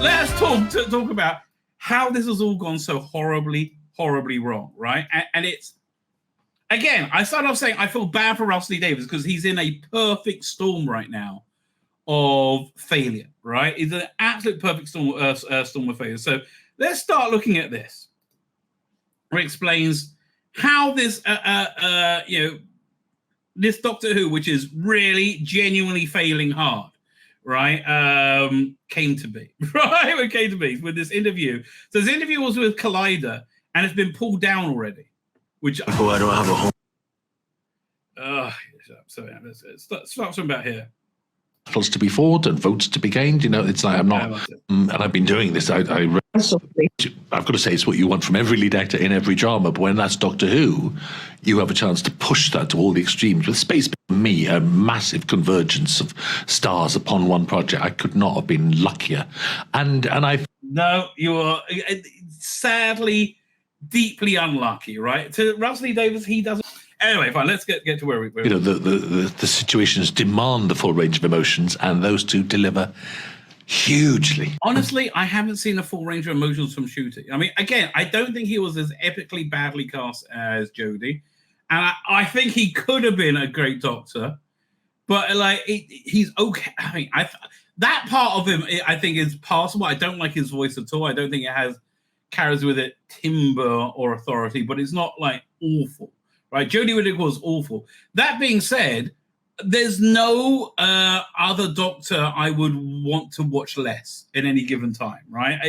let's talk about how this has all gone so horribly wrong, right? And it's, again, I started off saying I feel bad for Russell Lee Davies because he's in a perfect storm right now of failure, right? It's an absolute perfect storm of failure. So let's start looking at this. It explains how this, this Doctor Who, which is really genuinely failing hard, right, came to be, right? It came to be with this interview. So this interview was with Collider, and it's been pulled down already, which I don't have a home. So yeah, let's start from about here. Battles to be fought and votes to be gained. You know, it's like I'm not, and I've been doing this. I've got to say, it's what you want from every lead actor in every drama. But when that's Doctor Who, you have a chance to push that to all the extremes. With Space, for me, a massive convergence of stars upon one project. I could not have been luckier. And no, you are sadly deeply unlucky, right? To Russell Lee Davies, he doesn't. Anyway, fine. Let's get to where we. You know, the situations demand the full range of emotions, and those two deliver hugely. Honestly, I haven't seen a full range of emotions from Ncuti. I mean, again, I don't think he was as epically badly cast as Jodie, and I think he could have been a great Doctor, but like he's okay. I mean, that part of him, I think, is passable. I don't like his voice at all. I don't think it carries with it timbre or authority, but it's not like awful. Right, Jodie Whittaker was awful. That being said, there's no other Doctor I would want to watch less at any given time, right?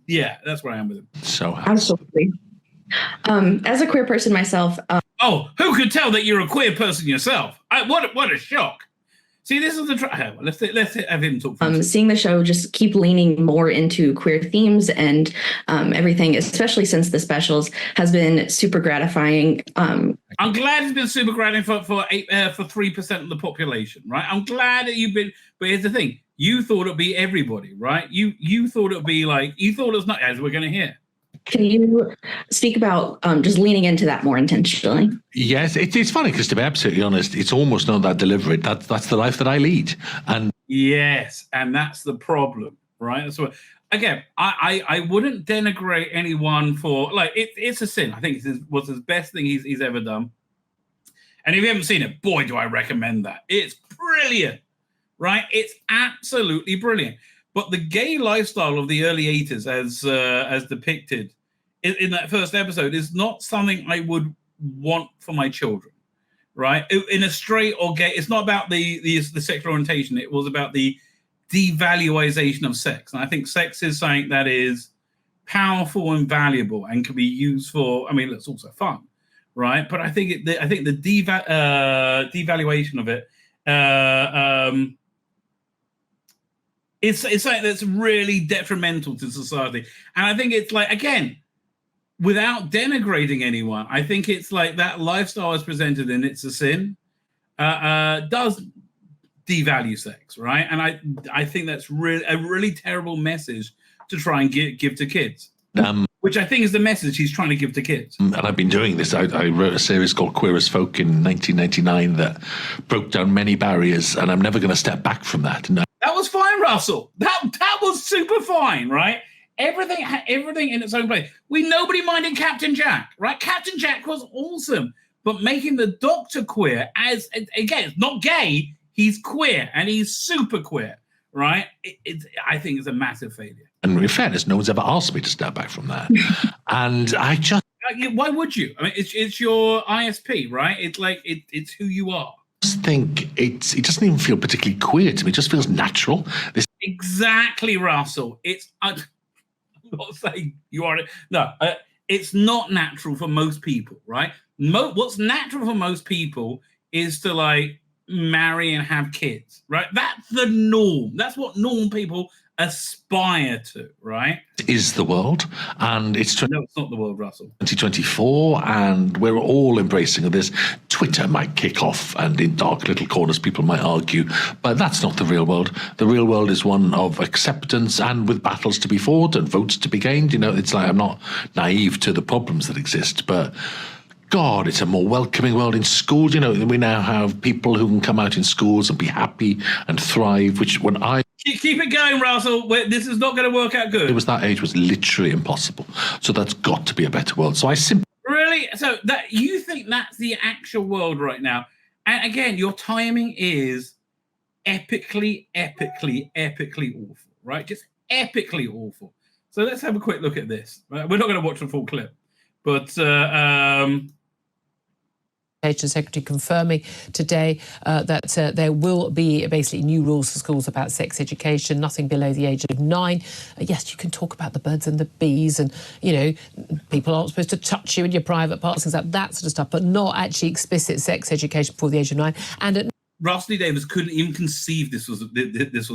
That's where I am with him. So absolutely. As a queer person myself. Who could tell that you're a queer person yourself? What a shock. See, this is the let's have him talk. Seeing the show just keep leaning more into queer themes and everything, especially since the specials, has been super gratifying. I'm glad it's been super gratifying for 3% of the population, right? I'm glad that you've been. But here's the thing: you thought it'd be everybody, right? You thought it'd be like you thought it's not, as we're going to hear. Can you speak about just leaning into that more intentionally? Yes, it's funny because, to be absolutely honest, it's almost not that deliberate. That's the life that I lead, and yes, and that's the problem, right? That's what. Again, I wouldn't denigrate anyone for like it's a sin. I think it was his best thing he's ever done. And if you haven't seen it, boy, do I recommend that. It's brilliant, right? It's absolutely brilliant. But the gay lifestyle of the early 80s, as depicted in that first episode, is not something I would want for my children, right? In a straight or gay, it's not about the sexual orientation. It was about the devaluation of sex. And I think sex is something that is powerful and valuable and can be used for, I mean, it's also fun, right? But I think the devaluation of it, it's something that's really detrimental to society. And I think it's like, again, without denigrating anyone, I think it's like that lifestyle is presented in It's a Sin does devalue sex, right? And I think that's really a really terrible message to try and give to kids. Which I think is the message he's trying to give to kids. And I've been doing this. I wrote a series called Queer as Folk in 1999 that broke down many barriers, and I'm never going to step back from that. No. That was fine, Russell. That was super fine, right? Everything in its own place. Nobody minded Captain Jack, right? Captain Jack was awesome, but making the Doctor queer, as again, it's not gay, he's queer and he's super queer, right? I think it's a massive failure. And in fairness, no one's ever asked me to step back from that. And I just... Why would you? I mean, it's your ISP, right? It's like, it's who you are. I just think it doesn't even feel particularly queer to me. It just feels natural. Exactly, Russell. I'm not saying you are... No, it's not natural for most people, right? What's natural for most people is to, like, marry and have kids, right? That's the norm. That's what normal people aspire to, right? Is the world, and no, it's not the world, Russell. 2024, and we're all embracing this. Twitter might kick off, and in dark little corners people might argue, but that's not the real world. The real world is one of acceptance, and with battles to be fought and votes to be gained. You know, it's like I'm not naive to the problems that exist, but God, it's a more welcoming world in schools. You know, we now have people who can come out in schools and be happy and thrive, which when I Keep it going, Russell. This is not going to work out good. It was that age was literally impossible. So that's got to be a better world. So I simply really. So that you think that's the actual world right now? And again, your timing is epically awful, right? Just epically awful. So let's have a quick look at this. We're not going to watch the full clip, but. Education Secretary confirming today that there will be basically new rules for schools about sex education, nothing below the age of 9. Yes, you can talk about the birds and the bees and, you know, people aren't supposed to touch you in your private parts, things like that sort of stuff, but not actually explicit sex education before the age of 9. And at Rusty Davis couldn't even conceive this was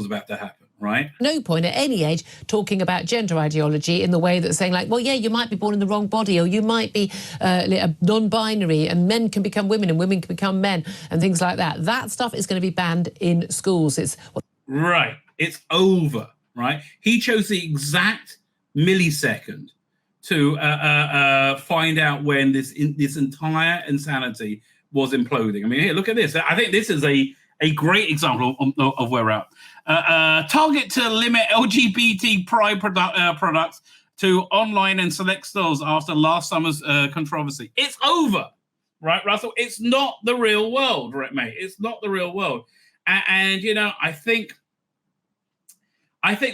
about to happen, right? no point at any age talking about gender ideology in the way that's saying like, well, yeah, you might be born in the wrong body, or you might be non-binary, and men can become women and women can become men and things like that. That stuff is going to be banned in schools. Right. It's over, right? He chose the exact millisecond to find out when this entire insanity was imploding. I mean, here, look at this. I think this is a great example of where we're at. Target to limit LGBT pride products to online and select stores after last summer's controversy. It's over, right, Russell? It's not the real world, right, mate? It's not the real world. And you know, I think,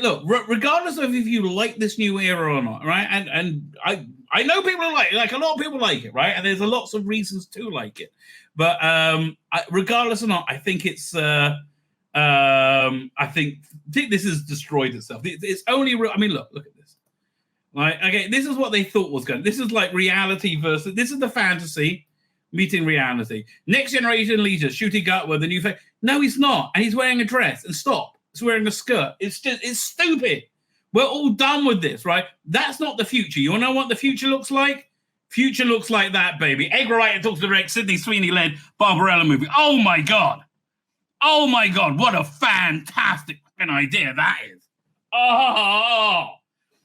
look, regardless of if you like this new era or not, right? And I know people like a lot of people like it, right? And there's lots of reasons to like it. But regardless or not, I think it's I think this has destroyed itself. It's only real. I mean, look at this. Like, okay, this is what they thought was going. This is like reality versus. This is the fantasy meeting reality. Next generation leaders shooting gut with the new face. No, he's not, and he's wearing a dress. And stop. He's wearing a skirt. It's stupid. We're all done with this, right? That's not the future. You want to know what the future looks like? Future looks like that, baby. Edgar Wright talks to direct Sydney Sweeney-led Barbarella movie. Oh my God, what a fantastic fucking idea that is. Oh.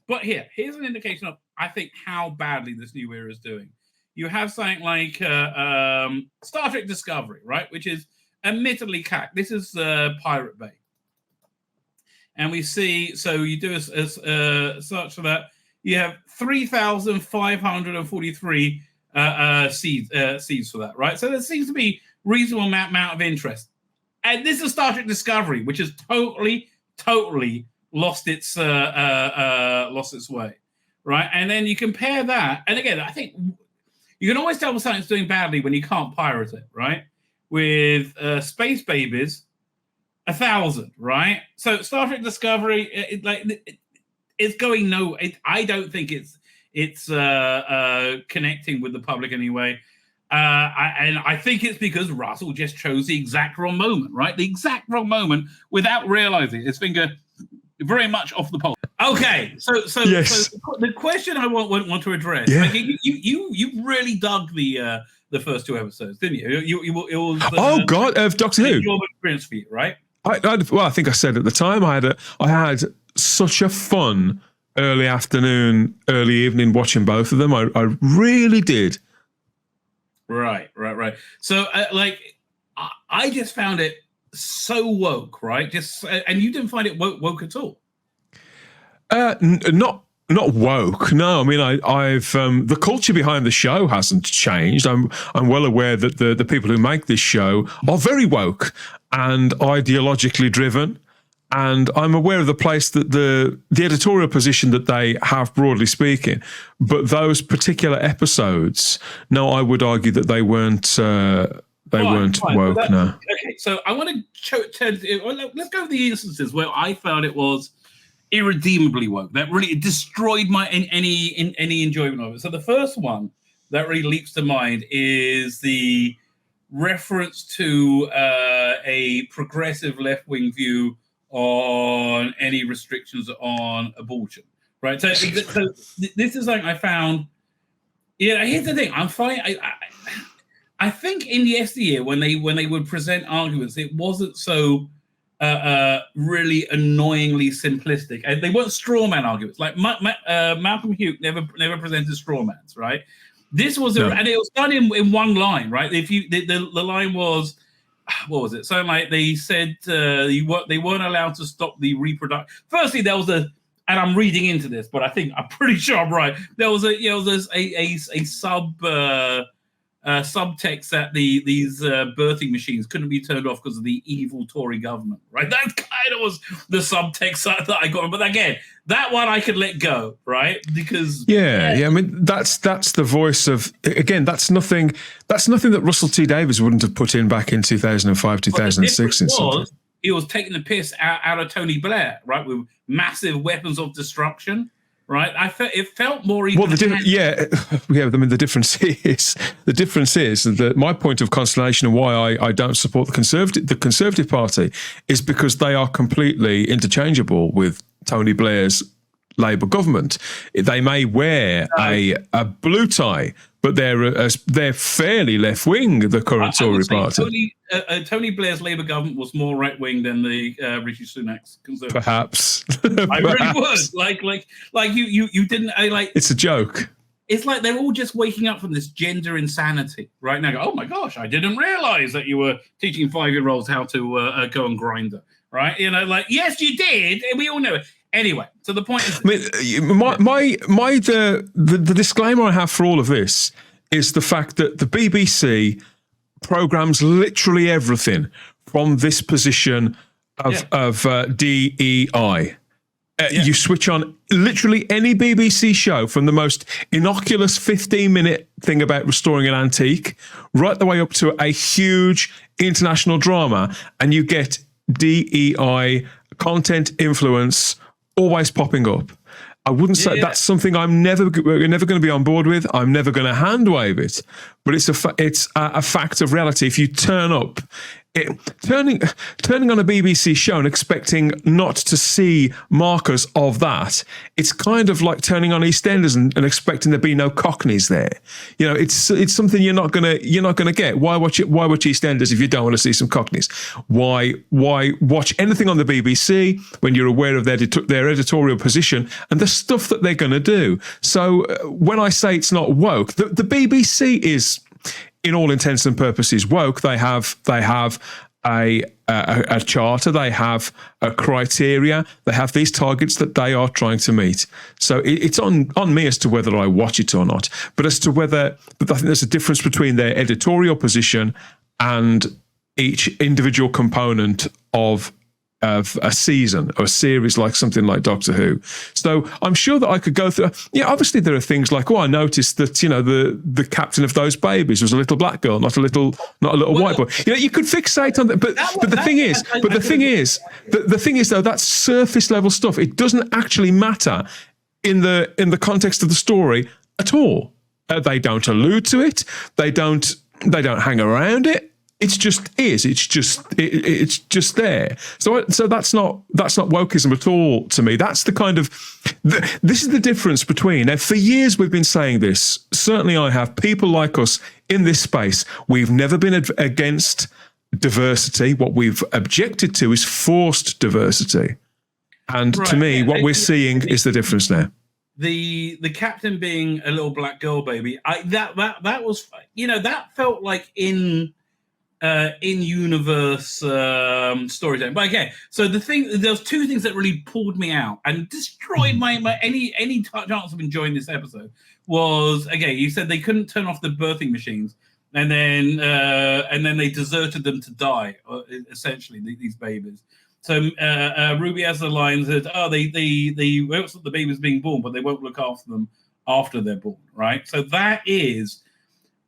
But here's an indication of, I think, how badly this new era is doing. You have something like Star Trek Discovery, right? Which is admittedly cack. This is Pirate Bay. And we see, so you do a search for that. You have 3,543 seeds for that, right? So there seems to be reasonable amount of interest. And this is Star Trek Discovery, which has totally lost its way, right? And then you compare that, and again, I think you can always tell when something's doing badly when you can't pirate it, right? With Space Babies, 1,000, right? So Star Trek Discovery, it's going no. I don't think it's connecting with the public anyway. And I think it's because Russell just chose the exact wrong moment, right? The exact wrong moment without realizing his finger very much off the pole. Okay, so yes. So the question I want to address, yeah. Like you really dug the first 2 episodes, didn't you? It was God, of Doctor Who. Your experience for you, right? I think I said at the time I had such a fun early afternoon, early evening watching both of them. I really did. Right. So, I just found it so woke, right? And you didn't find it woke at all. Not woke. No, I mean, I've the culture behind the show hasn't changed. I'm well aware that the people who make this show are very woke and ideologically driven. And I'm aware of the place that the editorial position that they have, broadly speaking, but those particular episodes, no, I would argue that they weren't woke. No. Okay, so I want to let's go over the instances where I found it was irredeemably woke. That really destroyed my any enjoyment of it. So the first one that really leaps to mind is the reference to a progressive left-wing view on any restrictions on abortion, right? So this is like I found. Yeah, here's the thing. I'm fine. I think in yesteryear when they would present arguments, it wasn't so really annoyingly simplistic. And they weren't straw man arguments. Like Malcolm Hughes never presented straw mans, right? This was and it was done in one line, right? If you the line was what was it? So like they said they weren't allowed to stop the reproduction. Firstly, there was and I'm reading into this, but I'm pretty sure I'm right. There was a subtext that these birthing machines couldn't be turned off because of the evil Tory government, right? That kind of was the subtext that I got. But again, that one I could let go, right? Because yeah. I mean, that's the voice of, again, that's nothing that Russell T Davies wouldn't have put in back in 2005, 2006. He was taking the piss out of Tony Blair, right, with massive weapons of destruction. Right, it felt more even. Well, I mean, the difference is that my point of consternation and why I don't support the Conservative Party is because they are completely interchangeable with Tony Blair's Labour government. They may wear a blue tie, but they're fairly left wing. The current Tory Party. Tony Blair's Labour government was more right wing than the Rishi Sunak's Conservative. Perhaps I really would. Like you didn't. It's a joke. It's like they're all just waking up from this gender insanity right now. Oh my gosh, I didn't realise that you were teaching 5-year-olds how to go on Grindr. Right? Yes, you did. We all know it. Anyway, so the point is, I mean, the disclaimer I have for all of this is the fact that the BBC programs literally everything from this position of DEI. You switch on literally any BBC show, from the most innocuous 15-minute thing about restoring an antique right the way up to a huge international drama, and you get DEI content influence always popping up. I wouldn't say that's something we're never going to be on board with. I'm never going to hand wave it, but it's a fact of reality. If you turn up, turning on a BBC show and expecting not to see markers of that, it's kind of like turning on EastEnders and expecting there be no Cockneys there. It's something you're not gonna get. Why watch EastEnders if you don't want to see some Cockneys? Why watch anything on the BBC when you're aware of their editorial position and the stuff that they're going to do? So when I say it's not woke, the BBC is, in all intents and purposes, woke. They have a charter, they have a criteria, they have these targets that they are trying to meet. So it's on me as to whether I watch it or not. But I think there's a difference between their editorial position and each individual component of a season or a series, like something like Doctor Who. So I'm sure that I could go through. Yeah, obviously there are things like, I noticed that the captain of those babies was a little black girl, not a little white boy. You could fixate on that, but the thing is though, that's surface level stuff. It doesn't actually matter in the context of the story at all. They don't allude to it. They don't hang around it. It's just is. It's just there. So that's not wokeism at all to me. That's the kind of this is the difference between. Now, for years we've been saying this. Certainly, I have. People like us in this space. We've never been against diversity. What we've objected to is forced diversity. And to me, what we're seeing is the difference now. The captain being a little black girl baby. That was that felt like in universe storytelling. But okay, so there's two things that really pulled me out and destroyed my any chance of enjoying this episode. Was, again, you said they couldn't turn off the birthing machines, and then they deserted them to die, essentially, these babies. So Ruby has the line that they won't stop the babies being born, but they won't look after them after they're born, right? So that is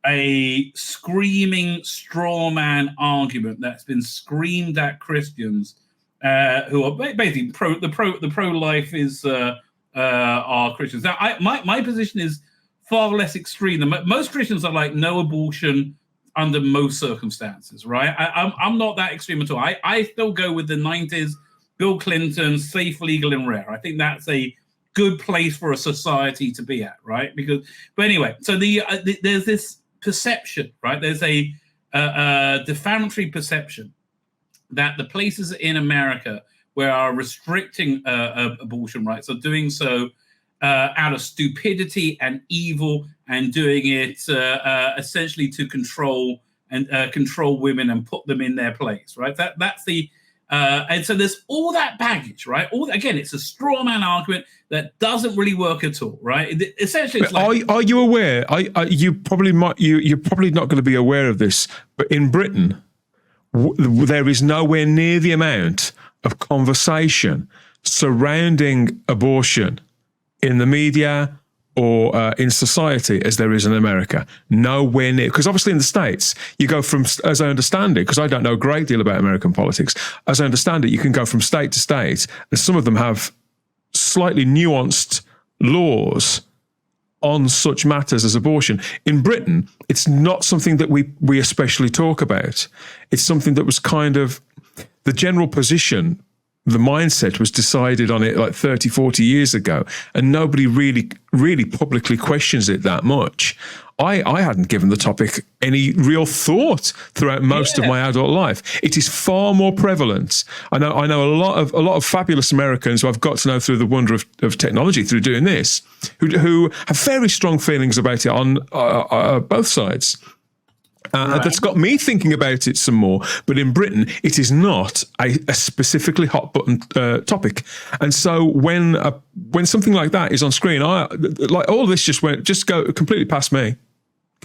a screaming straw man argument that's been screamed at Christians who are basically pro-life is are Christians. Now, my position is far less extreme than most Christians are like no abortion under most circumstances, right? I'm not that extreme at all. I still go with the 90s, Bill Clinton, safe, legal, and rare. I think that's a good place for a society to be at, right? But anyway, so there's this perception, right? There's a defamatory perception that the places in America where are restricting abortion rights are doing so out of stupidity and evil, and doing it essentially to control and control women and put them in their place, right? That's the and so there's all that baggage, right? Again, it's a straw man argument that doesn't really work at all, right? Essentially, it's like, are you aware? You're probably not going to be aware of this, but in Britain, there is nowhere near the amount of conversation surrounding abortion in the media or in society as there is in America. Nowhere near. Because obviously in the States, you go from, as I understand it, because I don't know a great deal about American politics, as I understand it, you can go from state to state, and some of them have slightly nuanced laws on such matters as abortion. In Britain, it's not something that we especially talk about. It's something that was kind of the general position. The mindset was decided on it like 30, 40 years ago, and nobody really publicly questions it that much. I hadn't given the topic any real thought throughout most of my adult life. It is far more prevalent. I know a lot of fabulous Americans who I've got to know through the wonder of technology through doing this, who have very strong feelings about it on both sides. That's got me thinking about it some more. But in Britain, it is not a specifically hot button topic. And so when something like that is on screen, like all this just go completely past me.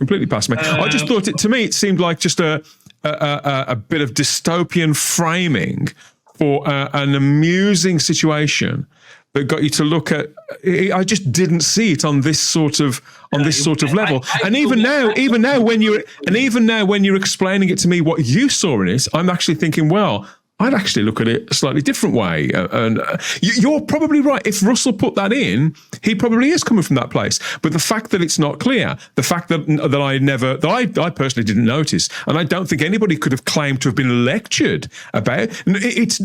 I just thought it seemed like just a bit of dystopian framing for an amusing situation that got you to look at. I just didn't see it on this sort of level. And even now, when you're explaining it to me what you saw in it, I'm actually thinking, well, I'd actually look at it a slightly different way. And you're probably right. If Russell put that in, he probably is coming from that place. But the fact that it's not clear, the fact that I personally didn't notice, and I don't think anybody could have claimed to have been lectured about it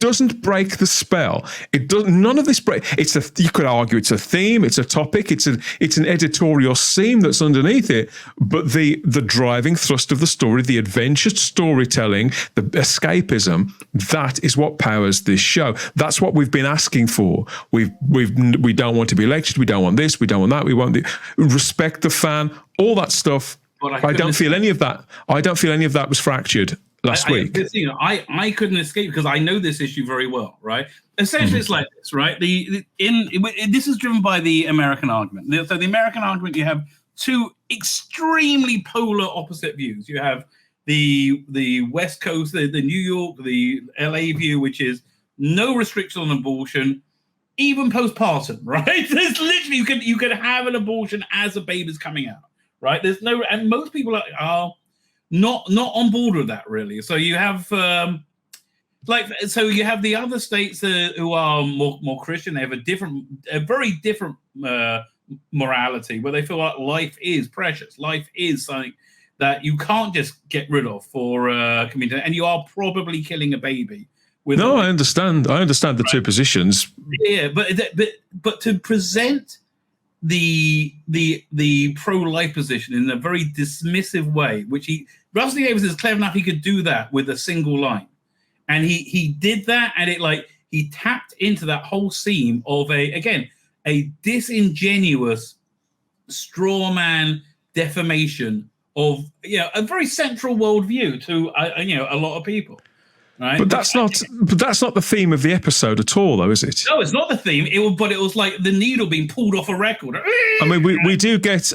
doesn't break the spell. It does none of this break. You could argue it's a theme, it's a topic, it's an editorial theme that's underneath it. But the driving thrust of the story, the adventure storytelling, the escapism, that is what powers this show. That's what we've been asking for. We don't want to be lectured. We don't want this. We don't want that. We want respect the fan. All that stuff. I don't feel any of that. I don't feel any of that was fractured last week. I couldn't escape because I know this issue very well, right? Essentially, it's like this, right? This is driven by the American argument. So the American argument, you have two extremely polar opposite views. You have the West Coast, the New York, the LA view, which is no restriction on abortion, even postpartum, right? There's literally you can have an abortion as a baby's coming out, right? There's no, and most people are not on board with that really. So you have you have the other states who are more Christian. They have a very different morality where they feel like life is precious, life is something that you can't just get rid of for community, and you are probably killing a baby. I understand. I understand the two positions. Yeah, but to present the pro-life position in a very dismissive way, which Russell Davis is clever enough, he could do that with a single line, and he did that, and he tapped into that whole seam of a disingenuous straw man defamation of a very central worldview to a lot of people, right? But that's not the theme of the episode at all, though, is it? No, it's not the theme. It was like the needle being pulled off a record. I mean, we do get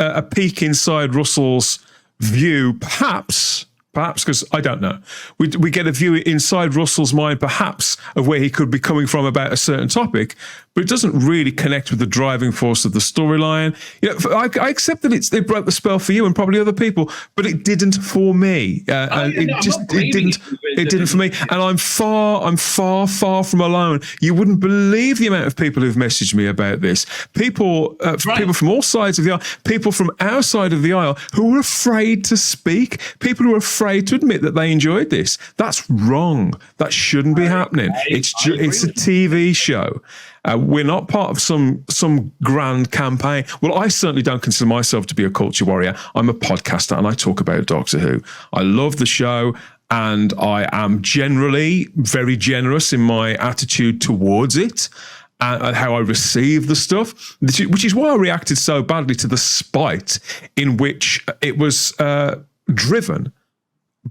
a peek inside Russell's view, perhaps because I don't know. We get a view inside Russell's mind, perhaps, of where he could be coming from about a certain topic, but it doesn't really connect with the driving force of the storyline. I accept that it broke the spell for you and probably other people, but it didn't for me. It didn't for me. And I'm far from alone. You wouldn't believe the amount of people who've messaged me about this. People from all sides of the aisle, people from our side of the aisle who are afraid to speak, people who are afraid to admit that they enjoyed this. That's wrong. That shouldn't be happening. It's a TV show. We're not part of some grand campaign. Well, I certainly don't consider myself to be a culture warrior. I'm a podcaster and I talk about Doctor Who. I love the show and I am generally very generous in my attitude towards it. and how I received the stuff, which is why I reacted so badly to the spite in which it was driven,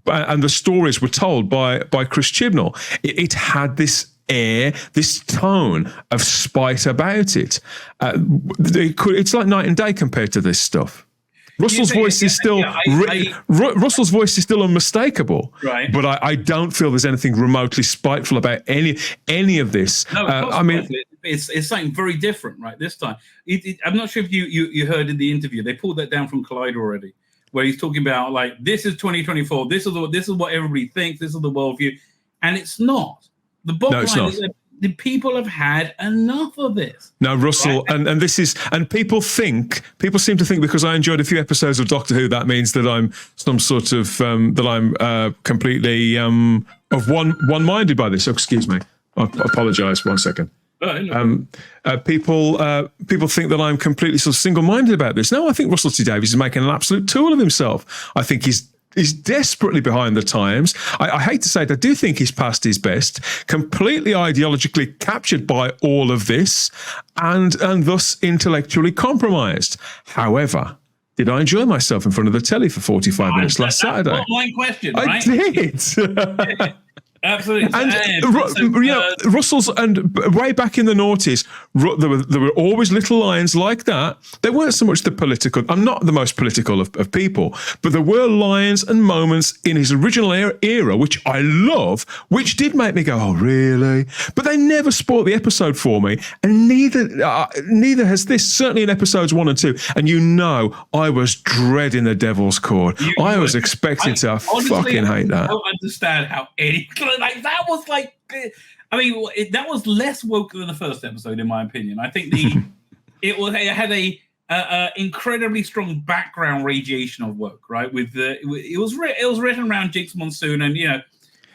and the stories were told by Chris Chibnall. It had this air, this tone of spite about it. It's like night and day compared to this stuff. Russell's voice is still Russell's voice is still unmistakable, right? But I don't feel there's anything remotely spiteful about any of this. No, I mean, it's something very different, right? This time, I'm not sure if you heard in the interview, they pulled that down from Collider already, where he's talking about like, this is 2024, this is what everybody thinks, this is the worldview, and it's not. The bottom line is that the people have had enough of this. No, Russell, right? and this is, and people seem to think because I enjoyed a few episodes of Doctor Who, that means that I'm some sort of that I'm completely of one-minded by this. Oh, excuse me, I apologise. 1 second. People think that I'm completely sort of single-minded about this. No, I think Russell T Davies is making an absolute tool of himself. I think he's desperately behind the times. I hate to say it, I do think he's past his best, completely ideologically captured by all of this, and thus intellectually compromised. However, did I enjoy myself in front of the telly for 45 minutes last Saturday? That's my question, right? I did. Absolutely. And Russell's, and way back in the noughties, there were always little lines like that. They weren't so much the political. I'm not the most political of people, but there were lines and moments in his original era, which I love, which did make me go, "Oh, really?" But they never spoiled the episode for me, and neither has this. Certainly in episodes 1 and 2, and I was dreading the Devil's Cord. I was expecting to fucking hate that. I don't understand how any. Like that was like, I mean, that was less woke than the first episode, in my opinion. I think it had a incredibly strong background radiation of woke, right? It was written around Jinx Monsoon, and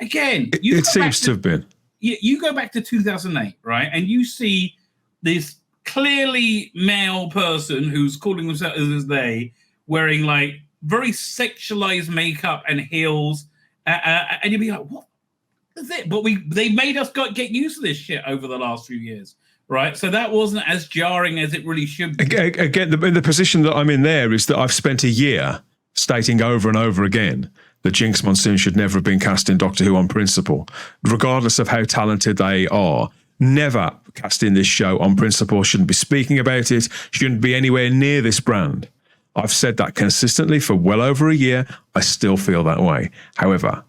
again, it seems to have been. You go back to 2008, right, and you see this clearly male person who's calling himself as they, wearing like very sexualized makeup and heels, and you'd be like, what? It, but they made us get used to this shit over the last few years, right? So that wasn't as jarring as it really should be. Again, the position that I'm in there is that I've spent a year stating over and over again that Jinx Monsoon should never have been cast in Doctor Who on principle, regardless of how talented they are. Never cast in this show on principle, shouldn't be speaking about it, shouldn't be anywhere near this brand. I've said that consistently for well over a year. I still feel that way. However,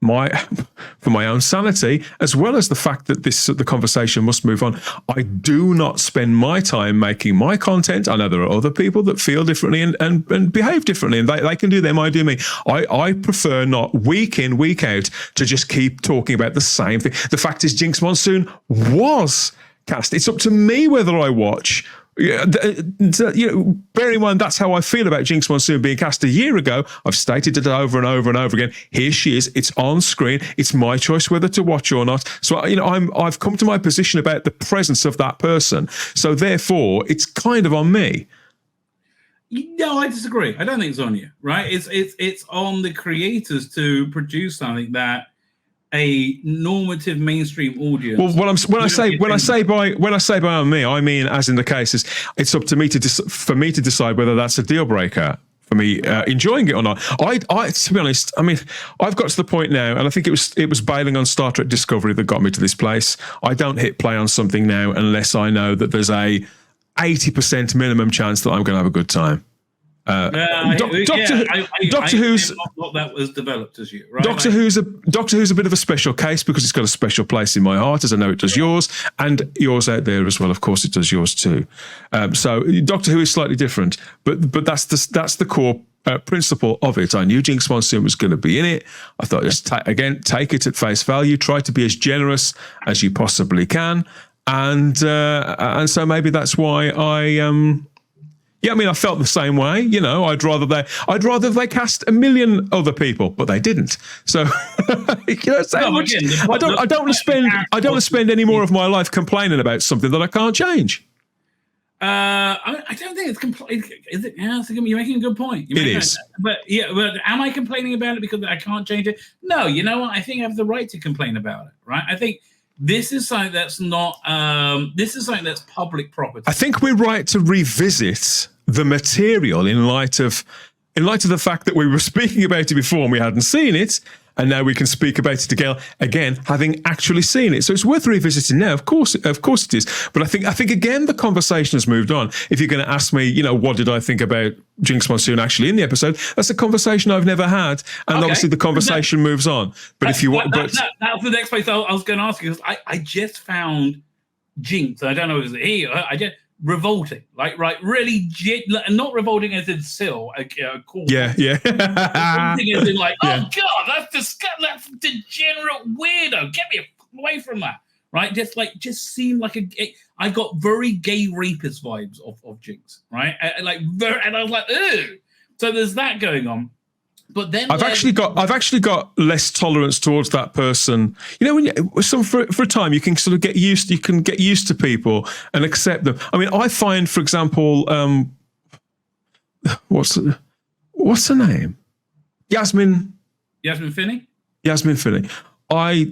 for my own sanity, as well as the fact that the conversation must move on, I do not spend my time making my content. I know there are other people that feel differently and behave differently, and they can do them, I do me. I prefer not, week in, week out, to just keep talking about the same thing. The fact is, Jinx Monsoon was cast. It's up to me whether I watch. Bear in mind, that's how I feel about Jinx Monsoon being cast a year ago. I've stated it over and over and over again. Here she is. It's on screen. It's my choice whether to watch or not. So, I've come to my position about the presence of that person. So therefore, it's kind of on me. No, I disagree. I don't think it's on you, right? It's on the creators to produce something that a normative mainstream audience. Well, when I say by on me, I mean as in the cases, it's up to me for me to decide whether that's a deal breaker for me enjoying it or not. I to be honest, I mean, I've got to the point now, and I think it was bailing on Star Trek Discovery that got me to this place. I don't hit play on something now unless I know that there's a 80% minimum chance that I'm going to have a good time. Doctor Who's not that was developed as you, right? Doctor Who's a bit of a special case because it's got a special place in my heart, as I know it does yours, and yours out there as well. Of course, it does yours too. So Doctor Who is slightly different, but that's the core principle of it. I knew Jinx Monsoon was going to be in it. I thought just take it at face value. Try to be as generous as you possibly can, and so maybe that's why I. Yeah, I mean, I felt the same way. I'd rather they cast a million other people, but they didn't. So, I don't want to spend any more of my life complaining about something that I can't change. I don't think it's is it? Yeah, you're making a good point. It is. But am I complaining about it because I can't change it? No, you know what? I think I have the right to complain about it, right? I think This is something that's not. This is something that's public property. I think we're right to revisit the material in light of the fact that we were speaking about it before and we hadn't seen it, and now we can speak about it again, having actually seen it. So it's worth revisiting now. Of course it is. But I think again the conversation has moved on. If you're going to ask me, what did I think about Jinx Monsoon actually in the episode? That's a conversation I've never had, and obviously the conversation moves on. But if you want, that was the next place I was going to ask you, because I just found Jinx. I don't know if it was he. I just revolting, really, not revolting as in Syl, cool. Yeah. Revolting as in oh god, that's disgusting, that's degenerate weirdo. Get me away from that, right? Just seemed like I got very gay rapist vibes of Jinx, right? And I was like, ew. So there's that going on. But then I've actually got less tolerance towards that person. For a time you can sort of get used to people and accept them. I mean, I find, for example, what's her name? Yasmin Finney. Yasmin Finney. I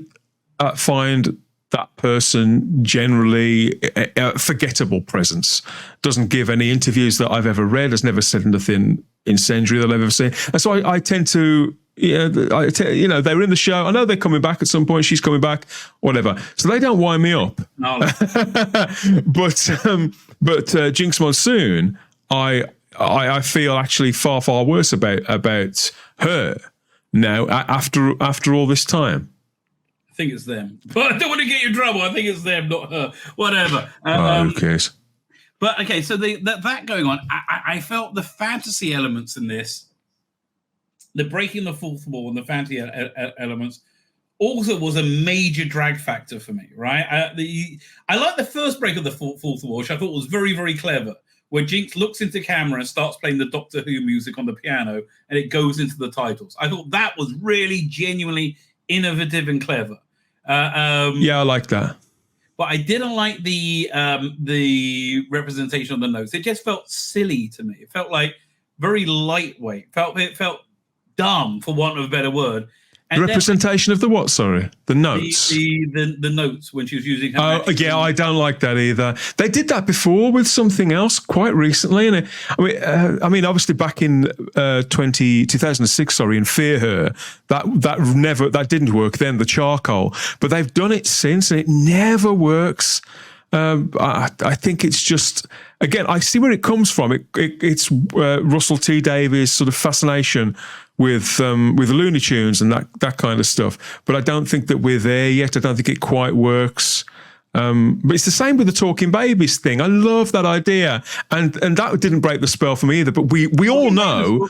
find that person generally a forgettable presence. Doesn't give any interviews that I've ever read. Has never said anything incendiary that I've ever seen. And so I tend to, they were in the show. I know they're coming back at some point. She's coming back, whatever. So they don't wind me up. No. But Jinx Monsoon, I feel actually far, far worse about her now after all this time. I think it's them. But I don't want to get you in trouble. I think it's them, not her. Whatever. Who cares? But okay, so that going on, I felt the fantasy elements in this, the breaking the fourth wall and the fantasy elements, also was a major drag factor for me, right? I like the first break of the fourth wall, which I thought was very, very clever, where Jinx looks into camera and starts playing the Doctor Who music on the piano, and it goes into the titles. I thought that was really genuinely innovative and clever. I like that. But I didn't like the representation of the notes. It just felt silly to me. It felt like very lightweight. It felt dumb, for want of a better word. And the representation of the what? Sorry, the notes. The notes when she was using her. Oh yeah, I don't like that either. They did that before with something else quite recently, and I mean, obviously back in 2006, in Fear Her, that didn't work then. The charcoal, but they've done it since, and it never works. I think it's just, again, I see where it comes from. It's Russell T Davies' sort of fascination with Looney Tunes and that kind of stuff. But I don't think that we're there yet. I don't think it quite works. But it's the same with the talking babies thing. I love that idea, and that didn't break the spell for me either. But we all know,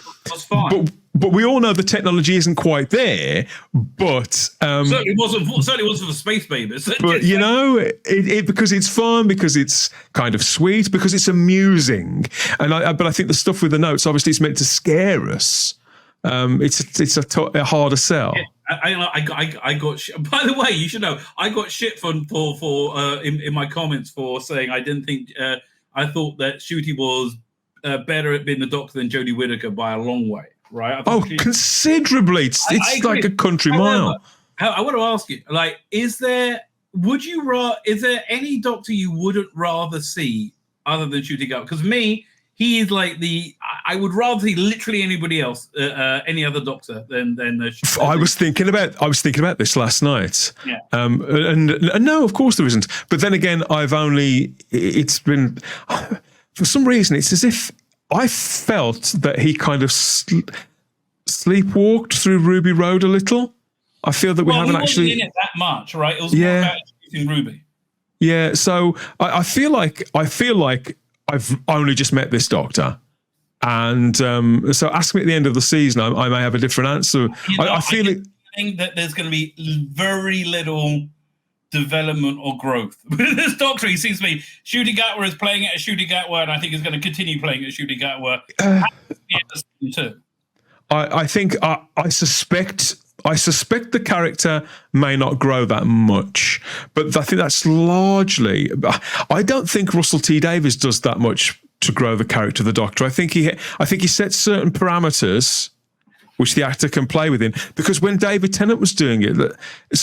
but we all know the technology isn't quite there. But certainly wasn't for the space babies. But it because it's fun, because it's kind of sweet, because it's amusing, but I think the stuff with the notes, obviously, it's meant to scare us. It's a harder sell. Yeah. I got shit. By the way, you should know I got shit for in my comments for saying I didn't think I thought that Ncuti was better at being the Doctor than Jodie Whittaker by a long way, right? Considerably. It's like a country mile. I want to ask you, is there any Doctor you wouldn't rather see other than Ncuti Gatwa? Because me, he is like I would rather see literally anybody else, any other Doctor than I was thinking about this last night. Yeah. And no, of course there isn't. But then again, it's been, for some reason, it's as if I felt that he kind of sleepwalked through Ruby Road a little. I feel that we haven't actually in it that much, right? It was more about using Ruby. Yeah. So I feel like I've only just met this Doctor. And so ask me at the end of the season, I may have a different answer. I think that there's going to be very little development or growth. With this Doctor, he seems to be, Ncuti Gatwa is playing it as Ncuti Gatwa, and I think he's going to continue playing it as Ncuti Gatwa. I think I suspect the character may not grow that much, but I think that's largely. I don't think Russell T Davies does that much to grow the character of the Doctor. I think he sets certain parameters which the actor can play within. Because when David Tennant was doing it,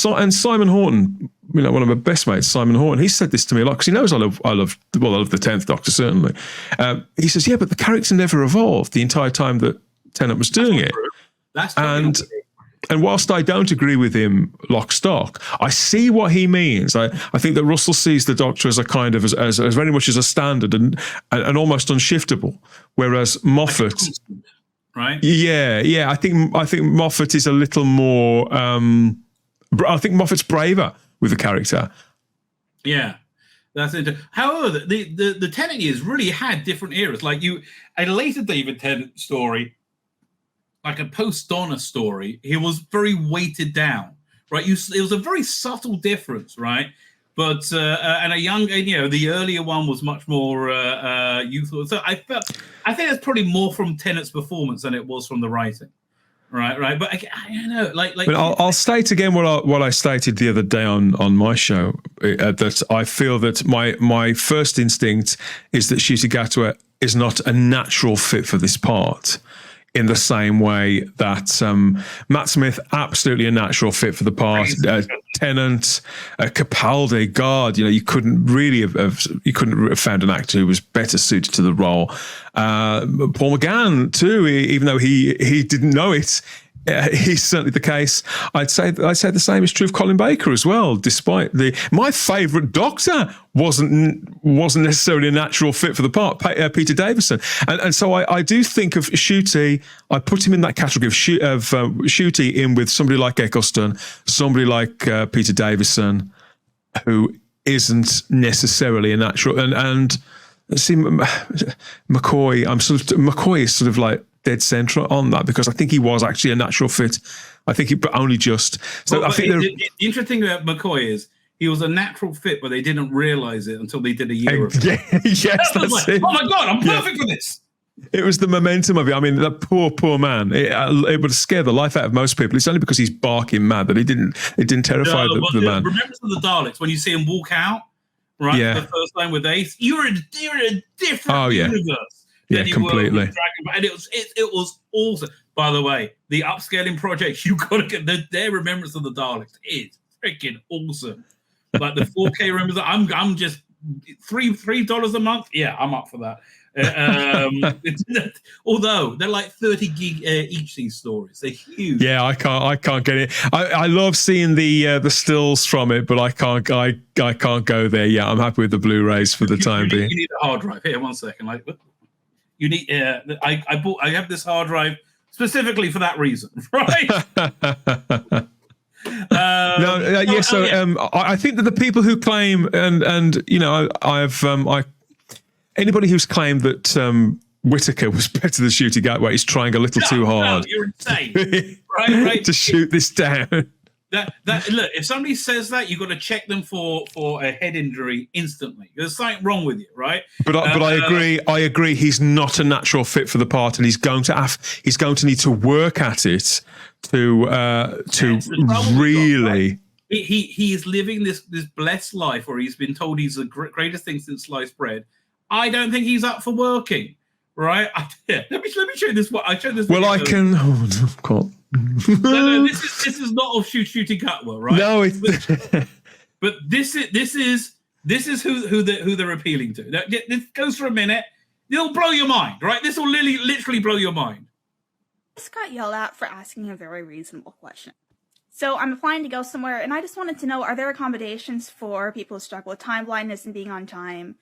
and Simon Horton one of my best mates, Simon Horton, he said this to me a lot because he knows I love the 10th Doctor, certainly. He says, yeah, but the character never evolved the entire time that Tennant was doing it. That's and whilst I don't agree with him lock stock, I see what he means. I think that Russell sees the Doctor as a kind of as very much as a standard and almost unshiftable, whereas Moffat, right? Yeah. I think Moffat is a little more. I think Moffat's braver with the character. Yeah. That's it. However, the Tennant years really had different eras. Like a later David Tennant story, like a post-Donna story, he was very weighted down, right? It was a very subtle difference, right? But and the earlier one was much more youthful. So I think that's probably more from Tennant's performance than it was from the writing, right. But I know, like. But I'll state again what I stated the other day on my show, that I feel that my first instinct is that Ncuti Gatwa is not a natural fit for this part. In the same way that Matt Smith, absolutely a natural fit for the part. Tennant, Capaldi, God, you couldn't really have found an actor who was better suited to the role. Paul McGann too, even though he didn't know it. He's certainly the case. I'd say the same is true of Colin Baker as well. Despite my favourite Doctor wasn't necessarily a natural fit for the part, Peter Davison, and so I do think of Ncuti. I put him in that category of Ncuti in with somebody like Eccleston, somebody like Peter Davison, who isn't necessarily a natural. And see McCoy. McCoy is sort of like dead centre on that because I think he was actually a natural fit. But only just. So well, I think the interesting thing about McCoy is he was a natural fit, but they didn't realise it until they did a year of it. Yes, that's it. Oh my God, I'm perfect for this. It was the momentum of it. I mean, that poor man. It would scare the life out of most people. It's only because he's barking mad that it didn't terrify the man. Remember the Daleks when you see him walk out, right? Yeah. The first time with Ace, you're in a different universe. Yeah, completely. And it was awesome. By the way, the upscaling project, you got to get their Remembrance of the Daleks is freaking awesome. Like the 4K Remembrance, I'm just $3 a month. Yeah, I'm up for that. Although they're like 30 gig each, these stories, they're huge. Yeah, I can't get it. I love seeing the stills from it, but I can't go there. Yeah, I'm happy with the Blu-rays for the time being. You need a hard drive. Here, 1 second. Like, you need. I have this hard drive specifically for that reason, right? I think that the people who claim and anybody who's claimed that Whittaker was better than Ncuti Gatwa is trying a little too hard. No, you're insane, right? To shoot this down. That look, if somebody says that, you've got to check them for a head injury instantly. There's something wrong with you, right? But I agree. He's not a natural fit for the part, and he's going to need to work at it to really. He is living this blessed life where he's been told he's the greatest thing since sliced bread. I don't think he's up for working, right? Let me show you this. I showed this. Well, I can. Oh, God. No, this is not of Ncuti Gatwa, right? No, but this is who they're appealing to. This goes for a minute. It'll blow your mind, right? This will literally blow your mind. I just got yelled at for asking a very reasonable question. So I'm applying to go somewhere, and I just wanted to know: are there accommodations for people who struggle with time blindness and being on time?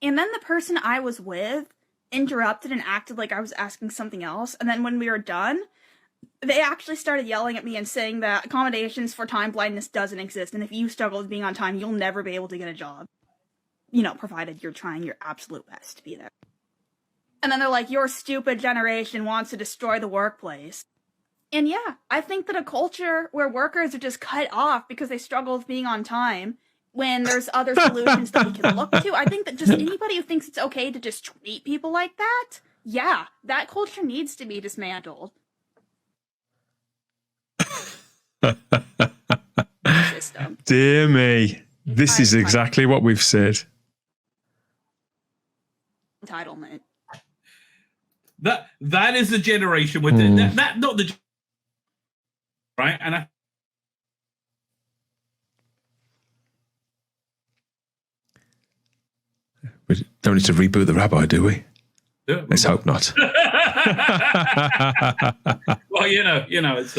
And then the person I was with interrupted and acted like I was asking something else. And then when we were done, they actually started yelling at me and saying that accommodations for time blindness doesn't exist. And if you struggle with being on time, you'll never be able to get a job. Provided you're trying your absolute best to be there. And then they're like, your stupid generation wants to destroy the workplace. And yeah, I think that a culture where workers are just cut off because they struggle with being on time when there's other solutions that we can look to. I think that just anybody who thinks it's okay to just treat people like that, yeah, that culture needs to be dismantled. System. Dear me, this is exactly what we've said. Entitlement. That is the generation with that not the right, and We don't need to reboot the Rabbi, do we? Yeah, Let's hope not. Well, it's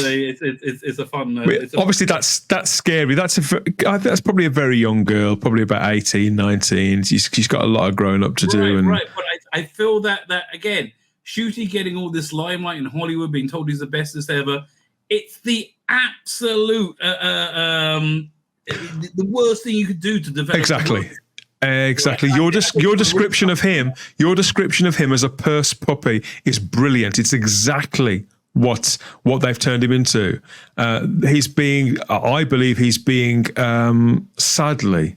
a fun. Obviously, that's scary. That's probably a very young girl, probably about 18, 19. She's got a lot of growing up to do. Right. But I feel that again, Shooty getting all this limelight in Hollywood, being told he's the bestest ever. It's the absolute the worst thing you could do to develop. Exactly. Your description of him as a purse puppy is brilliant. It's exactly what they've turned him into. I believe he's being sadly,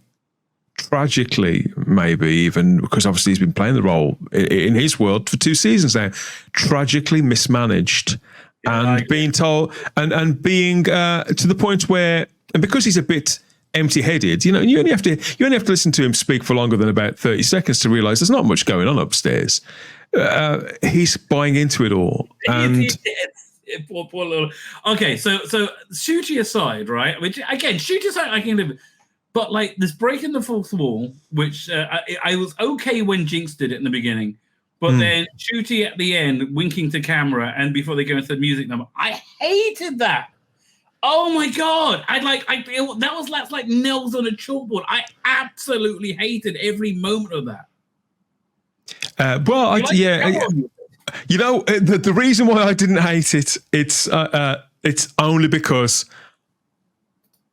tragically, maybe even, because obviously he's been playing the role in his world for 2 seasons now, tragically mismanaged, and being told and being to the point where, and because he's a bit empty-headed, you only have to listen to him speak for longer than about 30 seconds to realize there's not much going on upstairs. He's buying into it all. And okay, so Shooty aside, right? Which again, Shooty aside, I can live with. But like this breaking the fourth wall, which I was okay when Jinx did it in the beginning, but then Shooty at the end winking to camera and before they go into the music number, I hated that. Oh my God! That's like nails on a chalkboard. I absolutely hated every moment of that. The reason why I didn't hate it, it's only because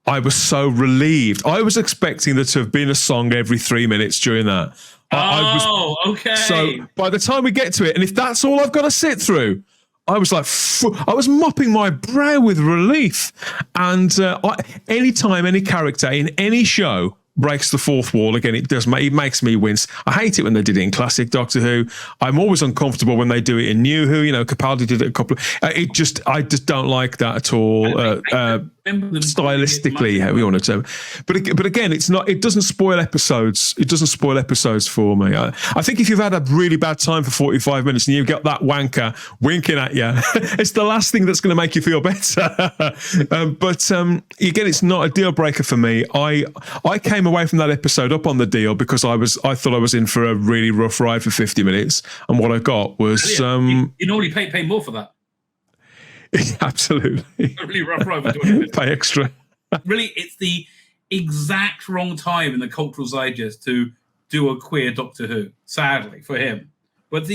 I was so relieved. I was expecting there to have been a song every 3 minutes during that. Okay. So by the time we get to it, and if that's all I've got to sit through, I was like, I was mopping my brow with relief. And anytime any character in any show breaks the fourth wall again, it makes me wince. I hate it when they did it in classic Doctor Who. I'm always uncomfortable when they do it in New Who. Capaldi did it a couple. I just don't like that at all. Stylistically, how we want to. But again, it's not. It doesn't spoil episodes. It doesn't spoil episodes for me. I think if you've had a really bad time for 45 minutes and you've got that wanker winking at you, it's the last thing that's going to make you feel better. But again, it's not a deal breaker for me. I came away from that episode up on the deal because I thought I was in for a really rough ride for 50 minutes, and what I got was you normally pay more for that. Absolutely. A really rough ride for 20 minutes. Pay extra. Really, it's the exact wrong time in the cultural zeitgeist to do a queer Doctor Who, sadly for him. But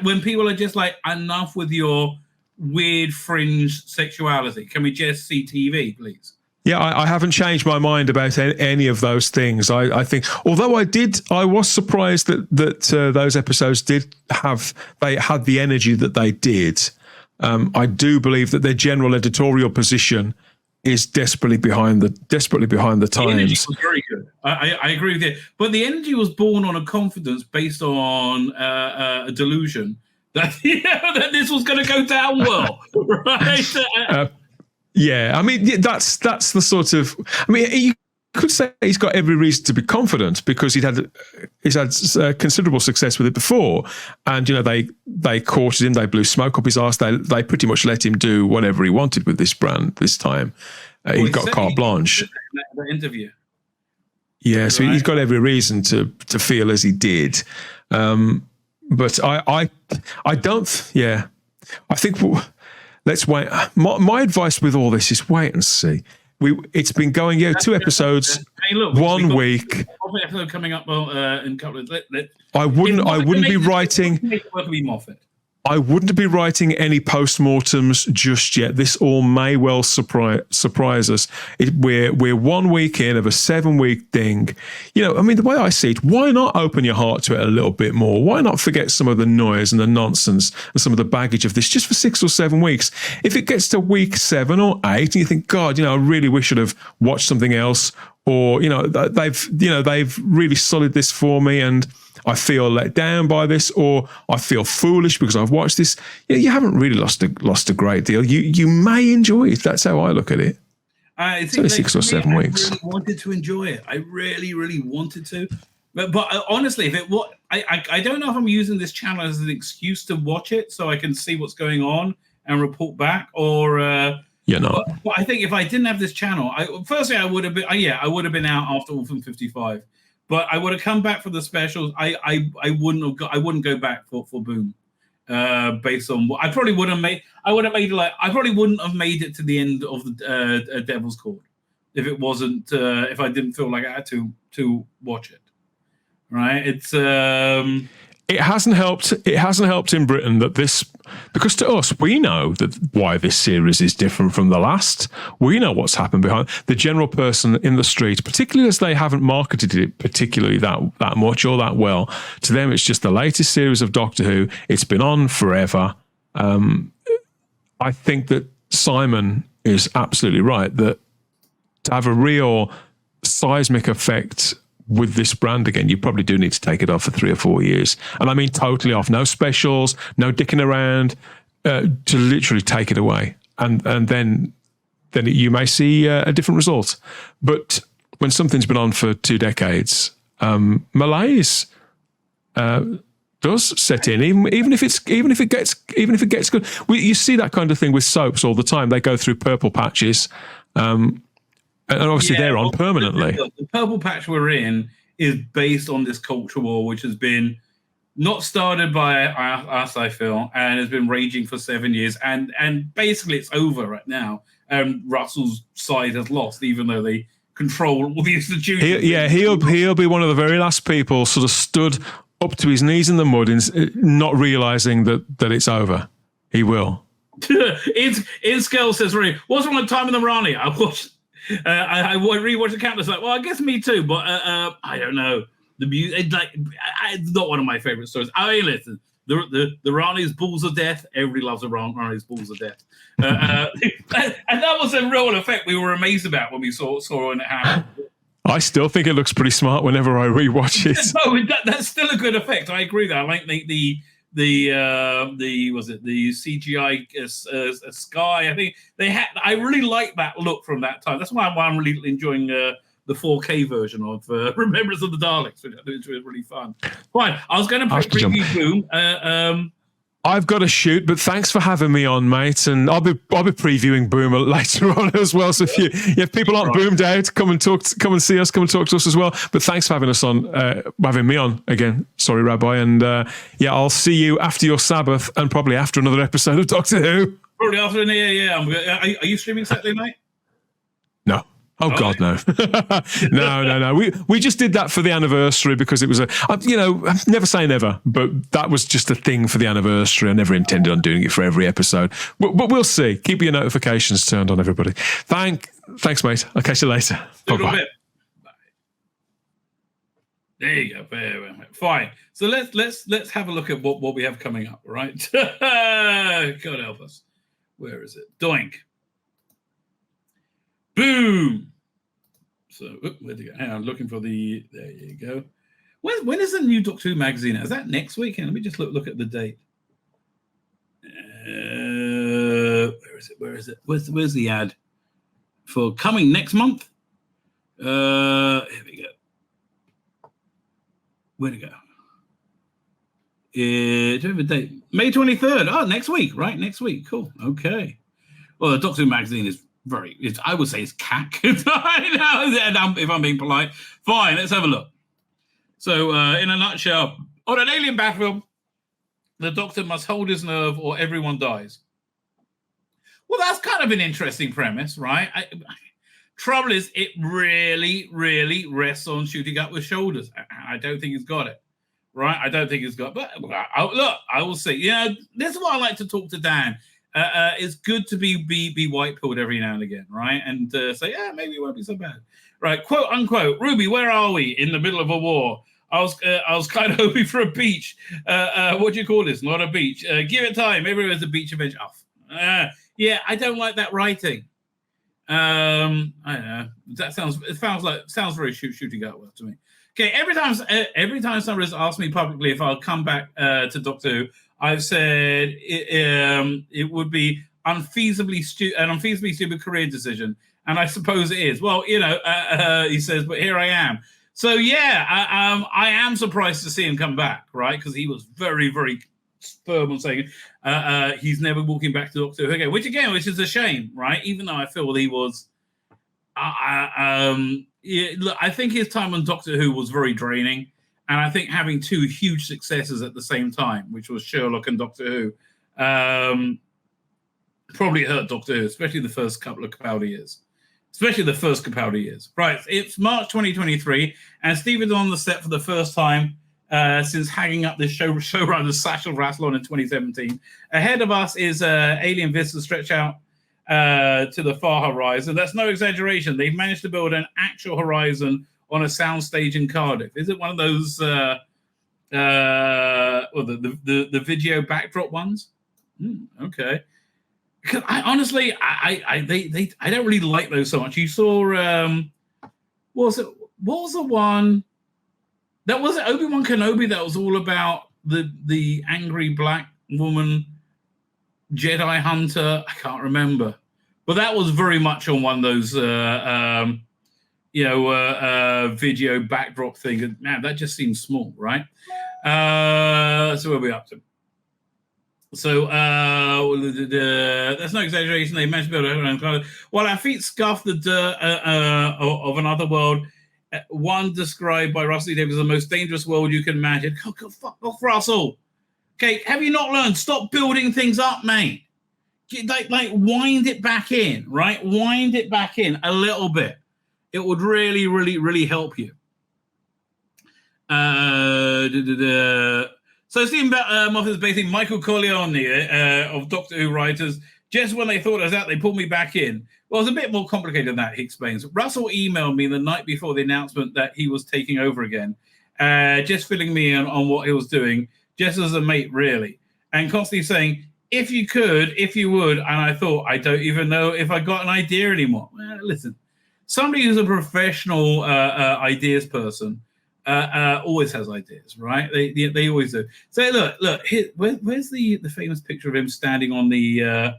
when people are just like, enough with your weird fringe sexuality. Can we just see TV, please? Yeah, I haven't changed my mind about any of those things. I think, although I was surprised that those episodes had the energy that they did. I do believe that their general editorial position is desperately behind the times. The energy was very good. I agree with you. But the energy was born on a confidence based on a delusion that that this was going to go down well, right? Yeah, I mean that's the sort of. I mean, you could say he's got every reason to be confident because he's had considerable success with it before, and they courted him, they blew smoke up his arse, they pretty much let him do whatever he wanted with this brand this time. He got carte blanche. That interview. Yeah, so he's got every reason to feel as he did, but I don't. Yeah, I think. Let's wait. My advice with all this is wait and see. It's been going 2 episodes, hey, look, 1 week. Episode coming up in a couple of. I wouldn't be writing. I wouldn't be writing any postmortems just yet. This all may well surprise us. We're 1 week in of a 7-week thing. I mean, the way I see it, why not open your heart to it a little bit more? Why not forget some of the noise and the nonsense and some of the baggage of this just for 6 or 7 weeks? If it gets to week 7 or 8 and you think, God, I really wish I'd have watched something else, or they've really solid this for me and I feel let down by this, or I feel foolish because I've watched this. You haven't really lost a great deal. You may enjoy it. That's how I look at it. It's only 6 or 7 weeks. I really wanted to enjoy it. I really, really wanted to. But honestly, I don't know if I'm using this channel as an excuse to watch it so I can see what's going on and report back, or you're not. But I think if I didn't have this channel, firstly I would have been out after Orphan 55. But I would have come back for the specials. I wouldn't go back for Boom. Based on what I probably would have made. I probably wouldn't have made it to the end of the Devil's Court if it wasn't if I didn't feel like I had to watch it. Right? It's it hasn't helped. It hasn't helped in Britain that this, because to us we know that why this series is different from the last. We know what's happened behind the general person in the street, particularly as they haven't marketed it particularly that much or that well. To them, it's just the latest series of Doctor Who. It's been on forever. I think that Simon is absolutely right that to have a real seismic effect with this brand again, you probably do need to take it off for 3 or 4 years. And I mean totally off. No specials, no dicking around, to literally take it away. And then you may see a different result. But when something's been on for 2 decades, malaise does set in, even if it gets good. You see that kind of thing with soaps all the time. They go through purple patches. And obviously they're on permanently. The purple patch we're in is based on this culture war, which has been not started by us, I feel, and has been raging for 7 years. And basically it's over right now. Russell's side has lost, even though they control all the institutions. He'll be one of the very last people sort of stood up to his knees in the mud, not realising that it's over. He will. In Scale says, "Really, what's wrong with Time in the Rani? I watched. I rewatched the Countess. Like, well, I guess me too, but I don't know. The music, it's not one of my favorite stories. I mean, listen, the Rani's Balls of Death. Everybody loves the Rani's Balls of Death, and that was a real effect we were amazed about when we saw when it happened. I still think it looks pretty smart whenever I rewatch it. No, that's still a good effect. I agree that I like the CGI sky. I think they had. I really like that look from that time. That's why I'm really enjoying the 4K version of Remembrance of the Daleks, which I think was really fun. Fine, I was going to preview Boom. I've got to shoot, but thanks for having me on, mate. And I'll be previewing Boom later on as well. So if people aren't boomed out, come and see us, come and talk to us as well. But thanks for having us on, having me on again. Sorry, Rabbi. And I'll see you after your Sabbath and probably after another episode of Doctor Who. Probably after Are you streaming Saturday night? No. Oh God, no. No. We just did that for the anniversary because it was never say never, but that was just a thing for the anniversary. I never intended on doing it for every episode, but we'll see. Keep your notifications turned on, everybody. Thanks, mate. I'll catch you later. Bye. There you go. Fine. So let's have a look at what we have coming up. Right? God help us. Where is it? Doink. Boom. So where'd you go? Hang on, looking for the. There you go. When is the new Doctor Who magazine? Is that next weekend? Let me just look at the date. Where is it? Where's the ad for coming next month? Here we go. Where'd it go? Do you have a date? May 23rd. Oh, next week, right? Next week. Cool. Okay. Well, the Doctor Who magazine is I would say it's cack. I know, if I'm being polite. Fine, let's have a look. So, in a nutshell, on an alien battlefield, the Doctor must hold his nerve or everyone dies. Well, that's kind of an interesting premise, right? Trouble is, it really, really rests on shooting up with shoulders. I don't think he's got it, right? I don't think he's got it. But I will see. This is why I like to talk to Dan. It's good to be white-pilled every now and again, right? And say, maybe it won't be so bad, right? Quote unquote, Ruby, where are we? In the middle of a war. I was kind of hoping for a beach. What do you call this? Not a beach. Give it time. Everywhere's a beach eventually. I don't like that writing. I don't know. That sounds very shooting up to me. Okay, every time somebody's asked me publicly if I'll come back to Doctor Who, I've said it would be an unfeasibly stupid career decision, and I suppose it is. Well, he says, but here I am. So I am surprised to see him come back, right? Because he was very, very firm on saying he's never walking back to Doctor Who again, which is a shame, right? Even though I feel he was, yeah, look, I think his time on Doctor Who was very draining, and I think having two huge successes at the same time, which was Sherlock and Doctor Who, probably hurt Doctor Who, especially the first couple of Capaldi years. Especially the first Capaldi years. Right, it's March 2023, and Steve is on the set for the first time since hanging up this showrunner Satchel Rasslon in 2017. Ahead of us is alien vistas stretch out to the far horizon. That's no exaggeration. They've managed to build an actual horizon on a soundstage in Cardiff. Is it one of those the video backdrop ones? Okay. Because I honestly, I don't really like those so much. You saw, what was the one that was it Obi-Wan Kenobi that was all about the angry black woman Jedi hunter? I can't remember, but that was very much on one of those video backdrop thing. And man, that just seems small, right? So where are we up to? So that's no exaggeration. They managed to build a while our feet scuff the dirt of another world. One described by Russell Davies as the most dangerous world you can imagine. Oh, God, fuck off, Russell. Okay, have you not learned? Stop building things up, mate. Like wind it back in, right? Wind it back in a little bit. It would really, really, really help you. So Stephen Moffat is basically Michael Corleone of Doctor Who writers. Just when they thought I was out, they pulled me back in. Well, it's a bit more complicated than that, he explains. Russell emailed me the night before the announcement that he was taking over again, just filling me in on what he was doing, just as a mate, really. And constantly saying, if you could, if you would. And I thought, I don't even know if I got an idea anymore. Well, listen, somebody who's a professional ideas person always has ideas, right? They always do. So look, here, where's the famous picture of him standing on the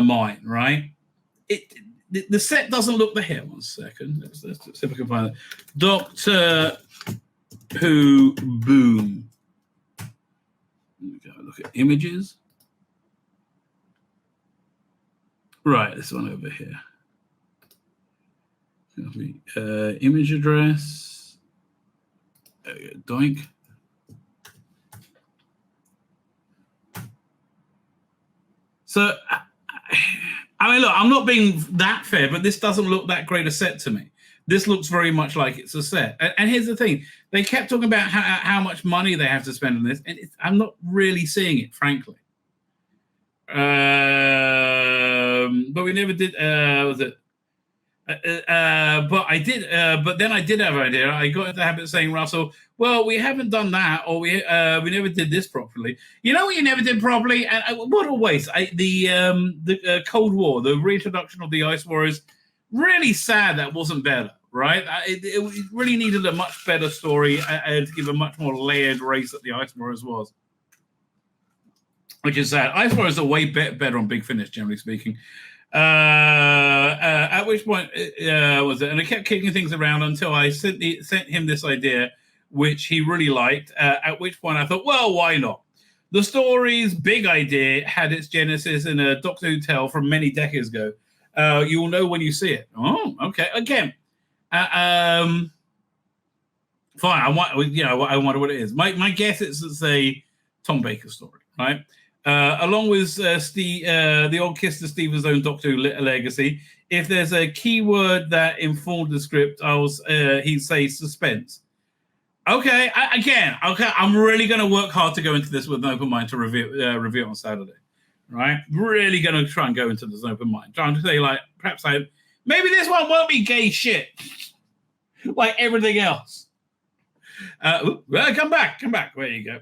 mine, right? The set doesn't look the here. 1 second. Let's see if I can find it. Doctor Who Boom. Let me go look at images. Right, this one over here. Image address. Doink. So, I mean, look, I'm not being that fair, but this doesn't look that great a set to me. This looks very much like it's a set. And here's the thing. They kept talking about how much money they have to spend on this, and I'm not really seeing it, frankly. But we never did, was it? But I did. But then I did have an idea. I got into the habit of saying, Russell, well, we haven't done that, or we never did this properly. You know what you never did properly? And what a waste! The Cold War, the reintroduction of the Ice Warriors, really sad that wasn't better, right? It really needed a much better story to give a much more layered race that the Ice Warriors was. Which is sad. Ice Warriors are way better on Big Finish, generally speaking. At which point was it? And I kept kicking things around until I sent him this idea, which he really liked. At which point I thought, well, why not? The story's big idea had its genesis in a Doctor Who tale from many decades ago. You will know when you see it. Oh, okay. Again, fine. I wonder what it is. My guess is it's a Tom Baker story, right? Along with the old kiss to Stephen's own Doctor Who legacy. If there's a keyword that informed the script, he'd say suspense. Okay, I'm really going to work hard to go into this with an open mind to review on Saturday, right? Really going to try and go into this open mind. Trying to say, like, maybe this one won't be gay shit, like everything else. Come back. There you go.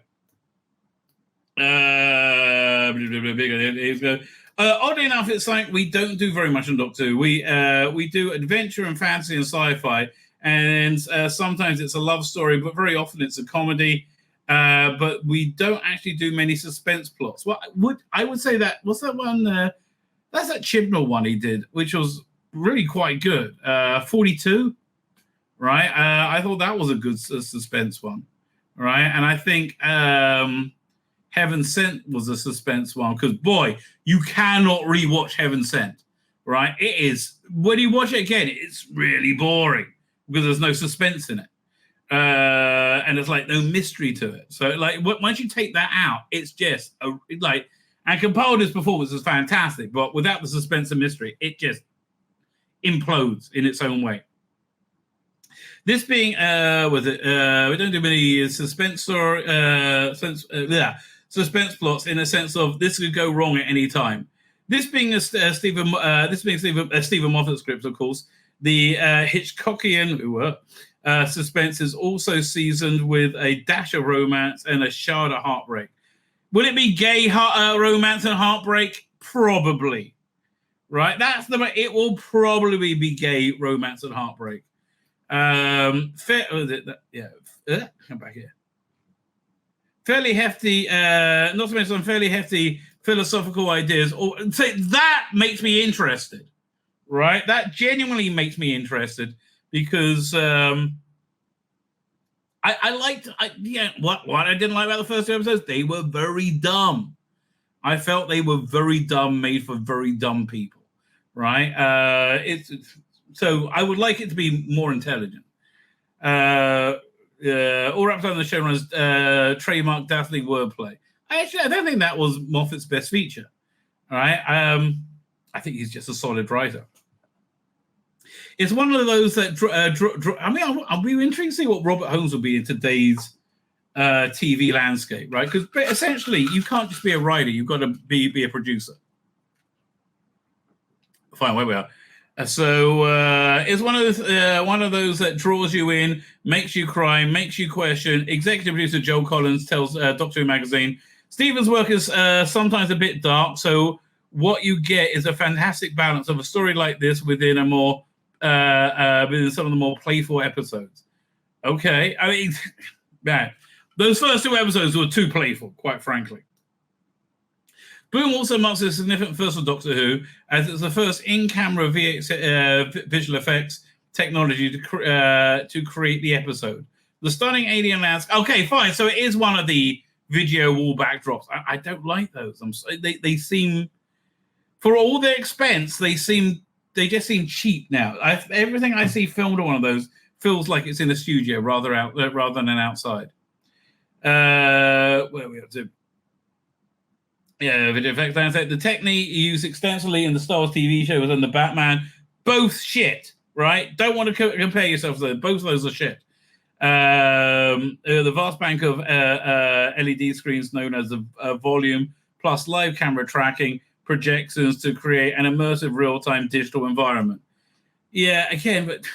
Oddly enough, it's like we don't do very much on Doctor Who. We do adventure and fantasy and sci-fi, and sometimes it's a love story, but very often it's a comedy. But we don't actually do many suspense plots. Well, I would say that what's that one? That's that Chibnall one he did, which was really quite good. 42, right? I thought that was a good suspense one, right? And I think Heaven Sent was a suspense one because, boy, you cannot rewatch Heaven Sent. right? It is, when you watch it again, it's really boring because there's no suspense in it. And there's like no mystery to it. So like once you take that out, it's just like, and Capaldi's performance is fantastic, but without the suspense and mystery, it just implodes in its own way. This being, we don't do many suspense or suspense plots in a sense of this could go wrong at any time. This being Stephen Moffat script, of course, the Hitchcockian suspense is also seasoned with a dash of romance and a shard of heartbreak. Will it be gay romance and heartbreak? Probably. Right? It will probably be gay romance and heartbreak. Come back here. Fairly hefty, not to mention some fairly hefty philosophical ideas. So that makes me interested, right? That genuinely makes me interested because what I didn't like about the first two episodes, they were very dumb. I felt they were very dumb, made for very dumb people, right? So I would like it to be more intelligent. All wrapped up in the showrunner's trademark dazzling wordplay. I don't think that was Moffat's best feature. All right, I think he's just a solid writer. It's one of those that I'll be intrigued to see what Robert Holmes will be in today's TV landscape, right? Because essentially, you can't just be a writer; you've got to be a producer. Fine, where we are. So it's one of those that draws you in, makes you cry, makes you question. Executive producer Joel Collins tells Doctor Who magazine, Stephen's work is sometimes a bit dark, so what you get is a fantastic balance of a story like this within within some of the more playful episodes. Okay, I mean, man, those first two episodes were too playful, quite frankly. Boom also marks a significant first for Doctor Who, as it's the first in-camera visual effects technology to create the episode. The stunning alien landscape. Okay, fine. So it is one of the video wall backdrops. I don't like those. They seem, for all their expense, they just seem cheap now. Everything I see filmed on one of those feels like it's in a studio rather than outside. Where are we up to? Yeah, video effects landscape. The technique used extensively in the Star Wars TV shows and the Batman, both shit, right? Don't want to compare yourself to those. Both of those are shit. The vast bank of LED screens known as a volume, plus live camera tracking projections to create an immersive real-time digital environment. Yeah, again, but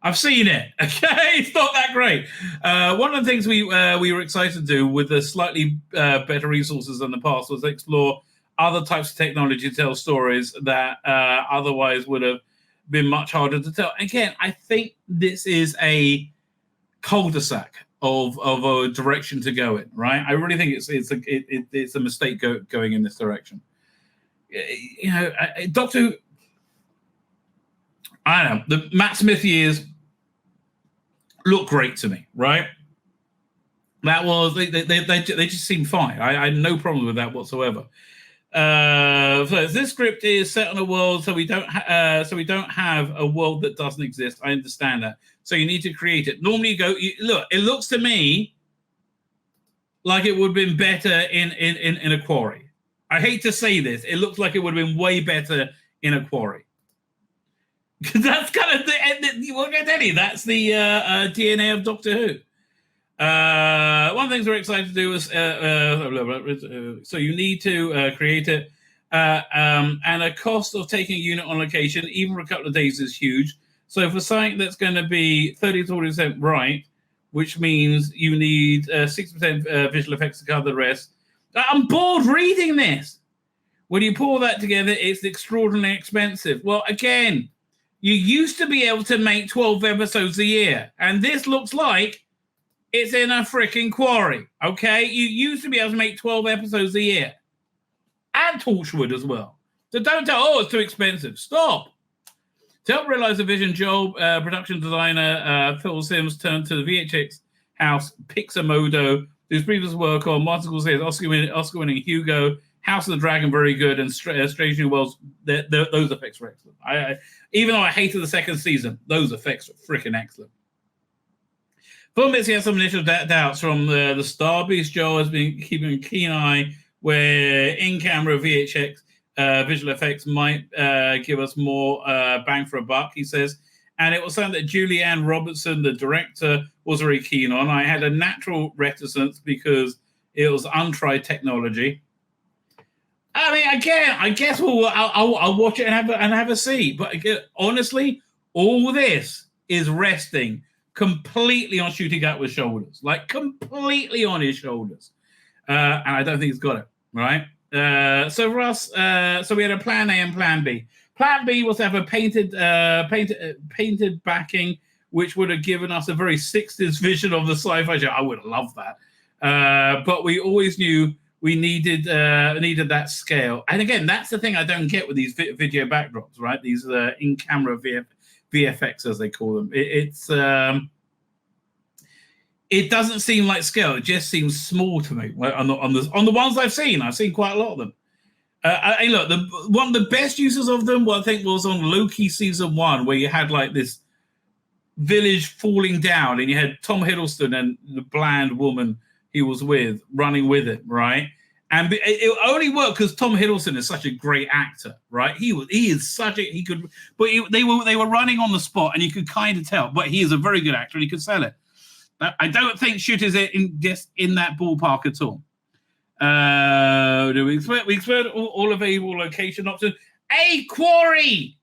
I've seen it. Okay, it's not that great. One of the things we were excited to do with the slightly better resources than the past was explore other types of technology to tell stories that otherwise would have been much harder to tell. Again, I think this is a cul-de-sac of a direction to go in. Right? I really think it's a mistake going in this direction. You know, Doctor Who. I don't know. The Matt Smith years look great to me, right? That was they just seem fine. I had no problem with that whatsoever. So this script is set on a world, so we don't have a world that doesn't exist. I understand that. So you need to create it. Normally, look. It looks to me like it would have been better in a quarry. I hate to say this. It looks like it would have been way better in a quarry. That's kind of that's the DNA of Doctor Who. One of the things we're excited to do is so you need to create it, and a cost of taking a unit on location, even for a couple of days, is huge. So for something that's going to be 30 to 40% right, which means you need 60% visual effects to cover the rest. I'm bored reading this. When you pull that together, it's extraordinarily expensive. Well, again, you used to be able to make 12 episodes a year, and this looks like it's in a freaking quarry, okay? You used to be able to make 12 episodes a year, and Torchwood as well. So don't tell, it's too expensive. Stop. To help realize the vision, Joel, production designer Phil Sims, turned to the VHX house Pixamodo, whose previous work on Martin Scorsese's Oscar-winning Hugo, House of the Dragon, very good, and Strange New Worlds, those effects were excellent. Even though I hated the second season, those effects were freaking excellent. Film bits, he has some initial doubts from the Star Beast. Joel has been keeping a keen eye where in-camera VHX visual effects might give us more bang for a buck, he says. And it was something that Julianne Robertson, the director, was very keen on. I had a natural reticence because it was untried technology. I mean, again, I guess I'll watch it and have a see. But again, honestly, all this is resting completely on shooting out with shoulders, like completely on his shoulders. And I don't think he's got it, right? So Russ, so we had a plan A and plan B. Plan B was to have a painted backing, which would have given us a very 60s vision of the sci-fi show. I would have loved that. But we always knew we needed that scale. And again, that's the thing I don't get with these video backdrops, right? These in-camera VFX, as they call them. It doesn't seem like scale. It just seems small to me. On the ones I've seen quite a lot of them. Look, one of the best uses of them, I think, was on Loki season 1, where you had like this village falling down, and you had Tom Hiddleston and the bland woman he was with running with it, right? And it only worked because Tom Hiddleston is such a great actor, right? They were running on the spot, and you could kind of tell. But he is a very good actor, and he could sell it. I don't think Shoot is just in that ballpark at all. We explored all available location options. A quarry,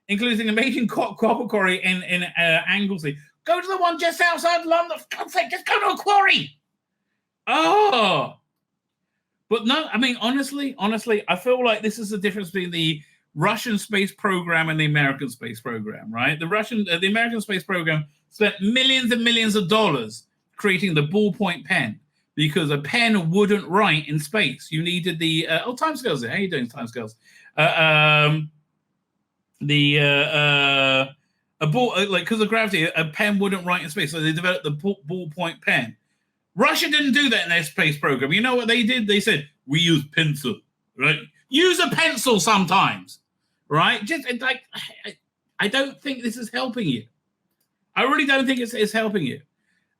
including a major copper quarry in Anglesey. Go to the one just outside London. For God's sake, just go to a quarry. Oh, but no. I mean, honestly, I feel like this is the difference between the Russian space program and the American space program, right? The American space program spent millions and millions of dollars creating the ballpoint pen because a pen wouldn't write in space. You needed the timescales there. How are you doing, timescales? A ball, like, because of gravity, a pen wouldn't write in space, so they developed the ballpoint pen. Russia didn't do that in their space program. You know what they did? They said, we use pencil, right? Use a pencil sometimes, right? Just like, I don't think this is helping you. I really don't think it's helping you.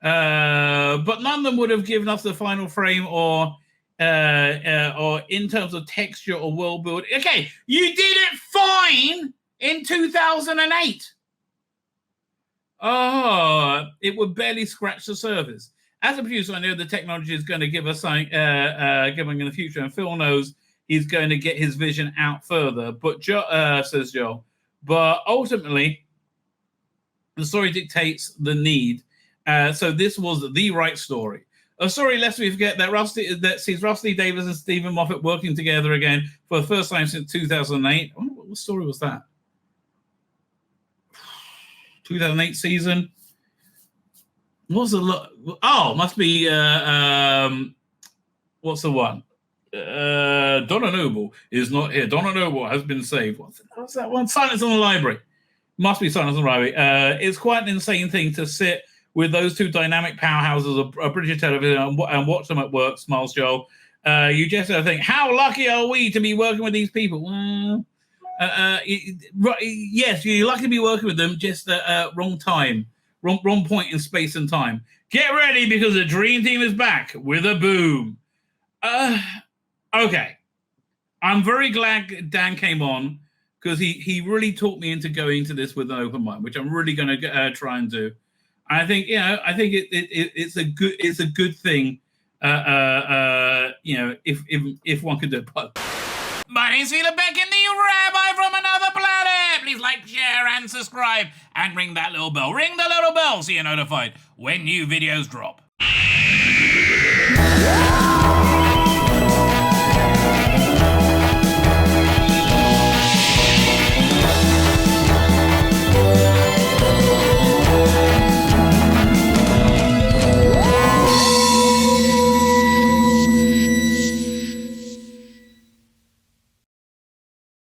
But none of them would have given us the final frame or in terms of texture or world building. Okay, you did it fine in 2008. Oh, it would barely scratch the surface. As a producer, I know the technology is going to give us something giving in the future, and Phil knows he's going to get his vision out further. But says Joel, but ultimately, the story dictates the need. So this was the right story. Sorry, lest we forget that sees Rusty Davis and Stephen Moffat working together again for the first time since 2008. I wonder what story was that? 2008 season. What's the must be what's the one? Donna Noble is not here. Donna Noble has been saved. What's that one? Silence in the Library. Must be Silence in the Library. It's quite an insane thing to sit with those two dynamic powerhouses of British television and watch them at work, smiles Joel. You just think, how lucky are we to be working with these people? Well, yes, you're lucky to be working with them, just wrong time. Wrong point in space and time. Get ready because the Dream Team is back with a boom. Okay. I'm very glad Dan came on because he really talked me into going to this with an open mind, which I'm really going to try and do. I think it's a good thing. If one could do it. But my name's Tzvi Lebetkin, the Rabbi from another planet. Please like, share, and subscribe, and ring that little bell. Ring the little bell so you're notified when new videos drop.